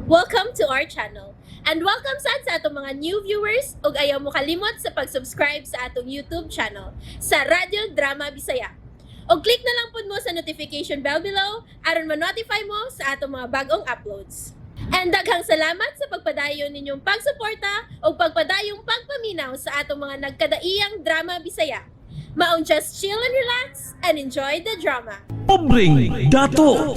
Welcome to our channel. And welcome sa atong mga new viewers ug ayaw mo kalimot sa pag-subscribe sa atong YouTube channel sa Radio Drama Bisaya. O click na lang pud mo sa notification bell below aron ma-notify mo sa atong mga bagong uploads. And daghang salamat sa pagpadayon ninyong pagsuporta o pagpadayong pagpaminaw sa atong mga nagkadaiyang Drama Bisaya. Maong just chill and relax and enjoy the drama. Pobreng dato.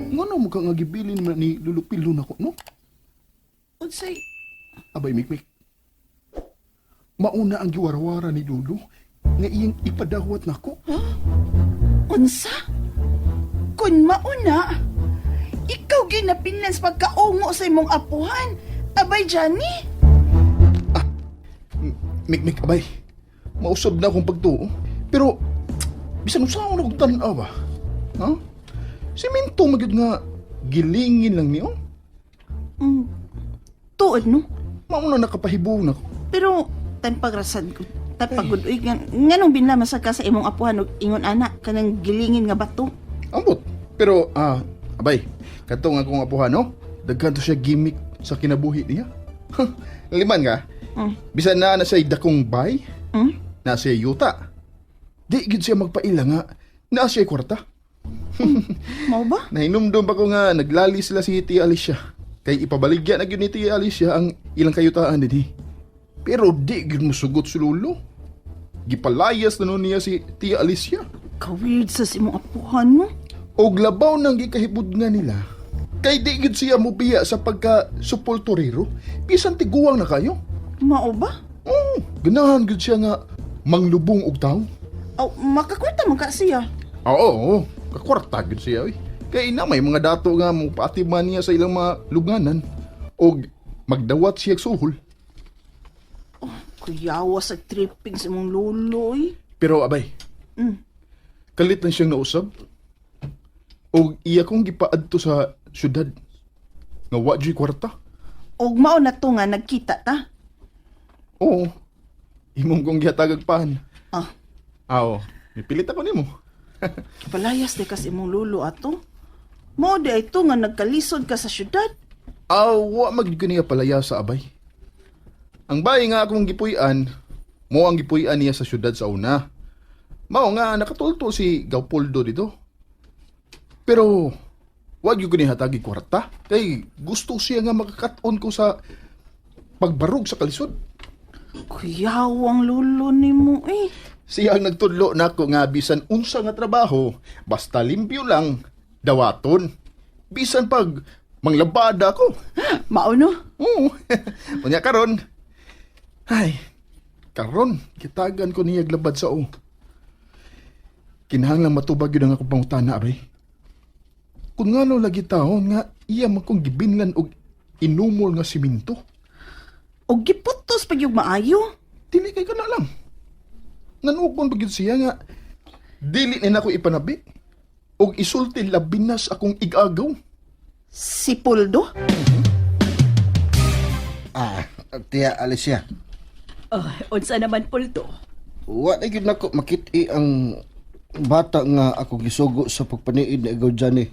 Ngano mo ka nga gibilin man ni lulupilo na ko, no? Unsay, Abay, Mikmik. Mauna ang giwarawara ni Lulu nga iyang ipadawat na ko. unsa? Kun mauna, ikaw ginapinlan sa pagkaungo sa imong apuhan. Abay, Johnny? Mikmik, abay. Mausab na akong pagtuo. Pero, bisan usaw na kong tanaw ba? Ha? Simento magyud nga gilingin lang niyo. Tuod, no? Mauna nakapahibaw na ko. Pero, tan pagrasan ko. Tan pagudoy, nganong binlamasag ka sa imong apuhan o ingon anak, kanang gilingin nga bato. Ambot. Pero, abay, katong akong apuhan, no? Daghan to siya gimmick sa kinabuhi niya. Liman ka? Bisan na siya dakong bay, na siya yuta. Di gid siya magpaila nga, na siya kwarta. Mao ba? Nahinumdum pa ko nga naglali sila si Tia Alicia. Kay ipabaligya na gyud ni Tia Alicia ang ilang kayutaan dinhi. Pero di gyud mosugot si Lolo. Gipalayas na nun niya si Tia Alicia. Kawid sa imong apuhan mo. Og labaw nang gikahibud nga nila. Kay di gyud siya mobiya sa pagka supulturero. Bisan tiguang na kayo. Mao ba? Oo, ganahan gyud siya nga manglubong og tawo. Aw, makakwarta man ka siya. Oo, kakwarta gyud siya oy. Kay na may mga dato nga mo paatiman niya sa ilang mga luganan og magdawat siya suhol. Kuyawa sa tripping sa imong luloy. Pero abay, kalit lang siyang nausab. Og iya kong gipaadto sa syudad nga wa jud kwarta. Og mao na to nga nagkita ta. Oo, imong kong gihatagag pan. Ah, Oo, nipilit ako nimo. palayas de kas imong lulo ato. Mao di ay to nga nagkalisod ka sa syudad. Wa magiguniya palaya sa abay. Ang bayi nga akong gipuy-an, mo ang gipuy-an niya sa syudad sa una. Mao nga nakatultol si Gaupoldo dito. Pero wag yung hatagi kwarta. Kay gusto siya nga makakaton ko sa pagbarog sa kalisod. Kuyawang lulo nimo eh. Siya ang nagtudlo nako nga bisan unsa nga trabaho, basta limpyo lang, dawaton. Bisan pag manglabada ko. Mao no? Oo. Unya karon. Ay, karon kitagan ko niya glabad sa o. Kinahanglang matubag yun ang akong pangutana, abay. Kung ngano lagi taon nga iya man kong gibinlan og inumol nga siminto. Og giputos pag yung maayo. Dili kay kana lang. Nanukon pagid siya nga dili na ako ipanabi og isulti labinas akong igagaw. Si Puldo? Tia Alicia, Unsa naman pulto? wa na gyud nako makit-i ang bata nga ako gisugo sa pagpaniid ni Agaw Johnny.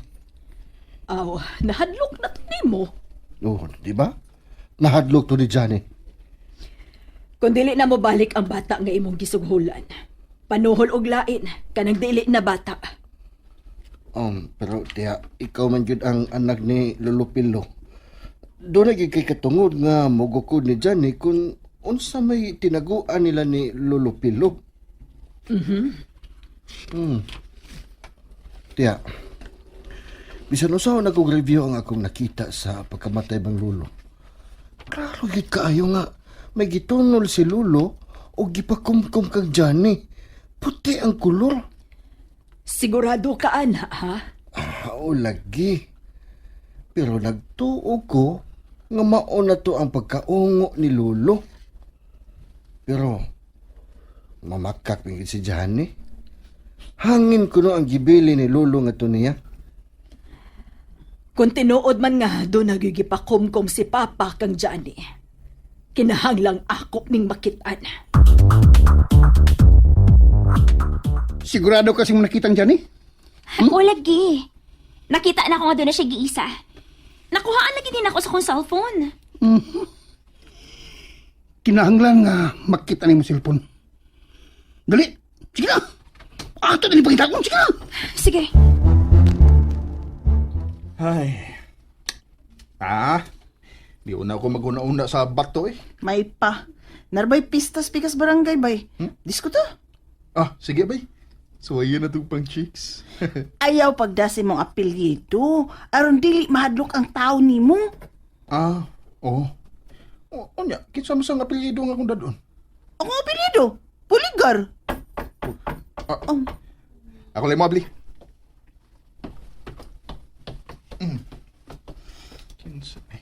Aw, nahadlok na to nimo. Oh, di ba? Nahadlok to ni Johnny. Kung dili na mo balik ang bata nga imong gisughulan. Panuhol og lain kanang dili na bata. Pero tia, ikaw man gyud ang anak ni Lolo Pilo. Doon na gyud kay katungod nga mogukod ni Johnny kung unsa may tinaguan nila ni Lolo Pilo. Tia, bisan usaw na kong review ang akong nakita sa pagkamatay bang Lolo. Klaro gid kaayo nga may gitunol si Lolo o gipakumkum kang Johnny. Puti ang kulor. Sigurado ka ana, ha? Oo, lagi. Pero nagtuo ko nga mao na to ang pagkaungo ni Lolo. Pero mamakak ni si Johnny. Hangin ko no ang gibili ni Lolo nga to niya. Kung tinuod man nga do nagigipakumkom si Papa kang Johnny. Kinahanglang akop ning makitaan. Sigurado kasing nakitang Johnny? Ako lagi. Nakita na ko nga doon na siya giisa. Nakuhaan lagi din ako sa kong cellphone. Kinahanglan nga makita ni mo cellphone. Dali! Sige na! Ato na pagkita ko! Sige na! Sige. Ay. Di una ako mag-una-una sa bato eh. May pa. Narbay pistas pikas barangay bay. Diskuto. Sige bay. So ayan na itong pang chicks. Ayaw pagdasi mong apelyido. Aron dili mahadlok ang tao nimo. Oo. Onya, kitsa mo sang apelyido nga akong dadon. Ako apelyido. Puligar. Ako lang mabli. Kinsa eh.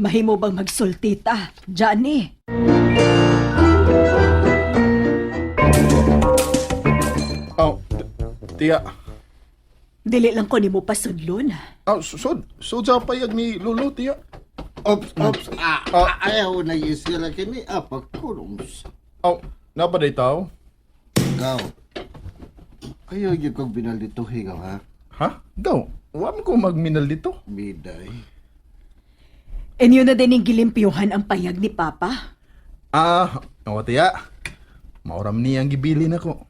Mahimo bang magsultita, Johnny? Tiya. Dili lang ko nimo pasudlon. Sud sa payag ni Lolo, tiya. Ops. Ayaw na yung sila kini. Pagkulong. Napaday tao? Gaw. Ayaw yung kong binaldituhin ka, ha? Ha? Gaw, wala ko magminal dito. Biday. Inyo na din gilimpyuhan ang payag ni Papa. Tiya. Mauram niya ang gibilin ako.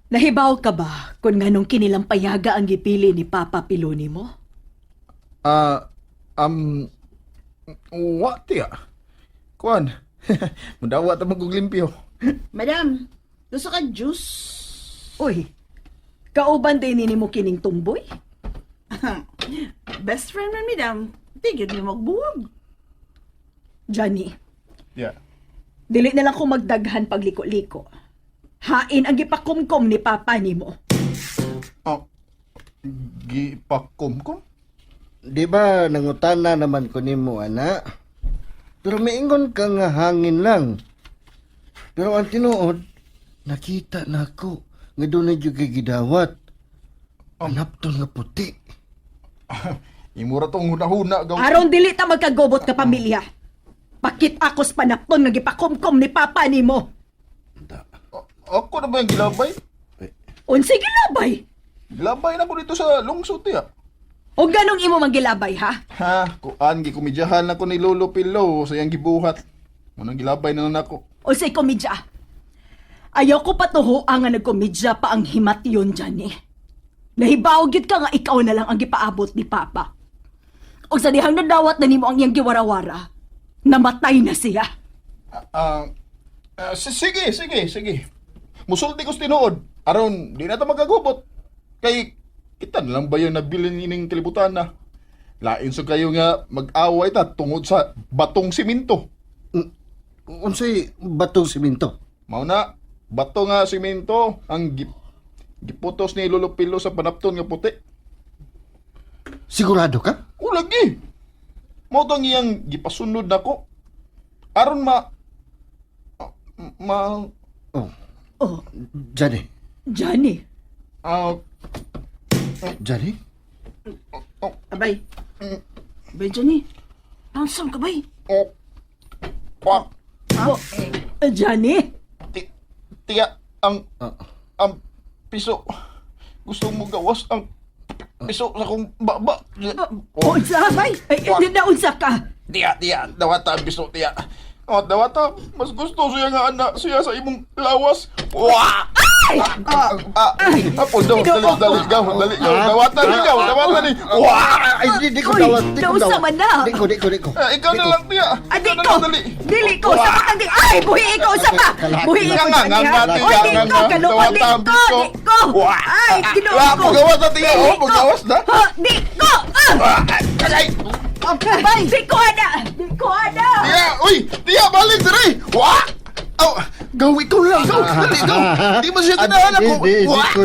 Nahibaw ka ba kung nganong kinilang payaga ang gipili ni Papa Piloni mo? What tiya? Kuan, mudawa ta maguglimpyo. Madam, gusto ka juice? Uy, kauban din ni mo kining tumboy? Best friend man, madam. Tigil niyo magbuwag. Johnny, Yeah. dili na lang ko magdaghan pagliko-liko. Hain ang gipakumkom ni Papa nimo. Gipakumkum? Di ba nangutana naman ko nimo, ana? Pero maingon ka nga hangin lang. Pero ang tinuod, nakita na ako nga doon na yung gidawat. Anapton nga puti. Imura tong huna-huna. Aron dili ta magkagobot ka pamilya. Pakit ako sa panapton nga gipakumkom ni Papa nimo. Ako na ba yung gilabay? Unsi gilabay. Gilabay na ko dito sa lungsod tiya. O ganong imo manggilabay ha? Kuan, gikumidyahan na ko ni Lolo Pilo sa iyang gibuhat. Munang gilabay na lang ako. O say komedya. Ayaw ko patuho nga nagkomedya pa ang himat yun, Johnny. Nahibaw gid ka nga ikaw na lang ang gipaabot ni Papa. O sa dihang nadawat na nimo ang iyang giwarawara, namatay na siya. Sige. Musulti ko tinuod. Aron, di na ito magagubot. Kay, kita na lang ba yung nabili nining kalibutan na? Lain so kayo nga mag-away ta tungod sa batong siminto. Unsay batong siminto? Mao na, bato nga siminto ang giputos ni Lolo Pilo sa panapton nga puti. Sigurado ka? O lagi. Mao tang iyang gipasunod nako. Aron Oh, Johnny. Johnny, Johnny? Abay. Abay, Johnny. Ansam ka, bay? Johnny, Tiya, ang piso. Gusto mo gawas ang piso sa kong baba. unsa bay? Ay, naunsa ka? Tiya, dawata ang piso, tiya. Dawata, mas gusto siya nga anak siya sa imong lawas. Wah! Apo, dali. Dawata ni. Wah! Ay, di ko dawat. Nausa man na. Di ko. Ikaw na lang, tiya. Adik Ikaw ko! na, dali. Dili ko! Sa matang di! Ay! Buhi ikaw sa pa! Buhi ikaw Nga, Johnny, ha? tiya, Oy, di ko! nga. Kaluwag di Dawata ang ko! piso. Di ko! Ay! Kinuha ko! Pagawas na, tiya. Pagawas na. Ha! Di ko! Kalay! Abay! Di ko ada! Tiya, uy! Tiya, balik diri! Wah! Gawi ko lang, gaw! Dali, gaw! Di mo siya kinahanap ko!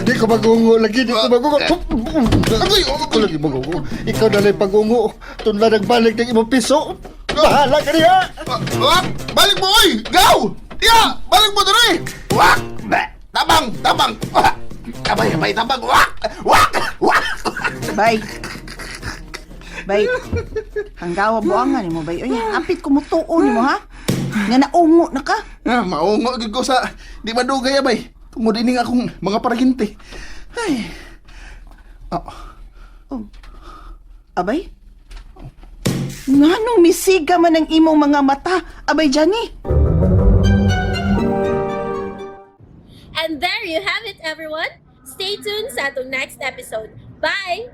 Di ko magungo lagi. Di ko magungo. Di ko lagi magungo. Ikaw na lang pagungo. Tunla nagbalik ng imong piso. Bahala ka niya. Balik mo, uy! Gaw! Tiya, balik mo diri! Wah! Tabang! Abay, tabang! Wah! Bay. Bay. Hanggawa buangan mo, bay. Oy, apit ko mo tuon mo, ha? Nga naungo na ka. Maungo gid ko sa di madugay abay. Tungod ini nga akong mga paraginti. Ay. Ah, Abay? Nganong misiga man ang imong mga mata, abay Johnny? And there you have it, everyone. Stay tuned sa atong next episode. Bye!